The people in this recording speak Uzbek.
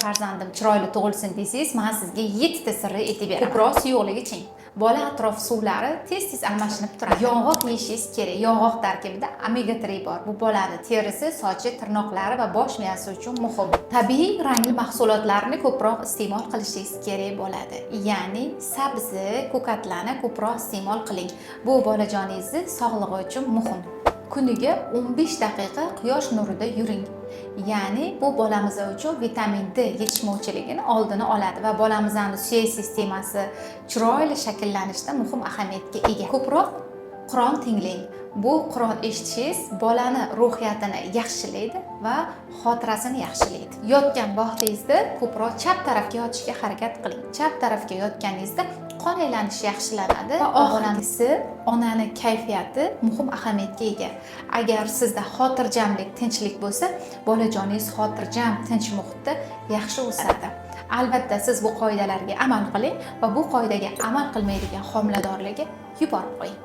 Farzandim chiroyli tug'ilsin desangiz, men sizga 7 ta sirni aytib beraman. Ko'proq suyuqlik iching. Bola atrof suvlari tez-tez almashinib turadi. Yong'oq yeyishingiz kerak. Yong'oq tarkibida omega 3 bor. Bu bolani terisi, sochi, tirnoqlari va bosh miyasi uchun muhim. Tabiiy rangli mahsulotlarni ko'proq iste'mol qilishingiz kerak bo'ladi. Ya'ni sabzi, ko'katlarni ko'proq iste'mol qiling. Bu bolajoningizni sog'lig'i uchun muhim. Kuniga 15 daqiqa quyosh nurida yuring. Ya'ni bu bolamiz uchun vitamin D yetishmovchiligini oldini oladi va bolamizning suyak sistemasi chiroyli shakllanishda muhim ahamiyatga ega. Ko'proq Qur'on tinglang. Bu Qur'on eshitishingiz bolani ruhiyatini yaxshilaydi va xotirasini yaxshilaydi. Yotgan vaqtingizda ko'proq chap tarafga yotishga harakat qiling. Chap tarafga yotganingizda qon aylanishi yaxshilanadi va oxirgisi onani kayfiyati muhim ahamiyatga ega. Agar sizda xotirjamlik, tinchlik bo'lsa, bolajoningiz xotirjam, tinch muhitda yaxshi o'sadi. Albatta siz bu qoidalarga amal qiling va bu qoidaga amal qilmaydigan homiladorlarga yuborib qo'ying.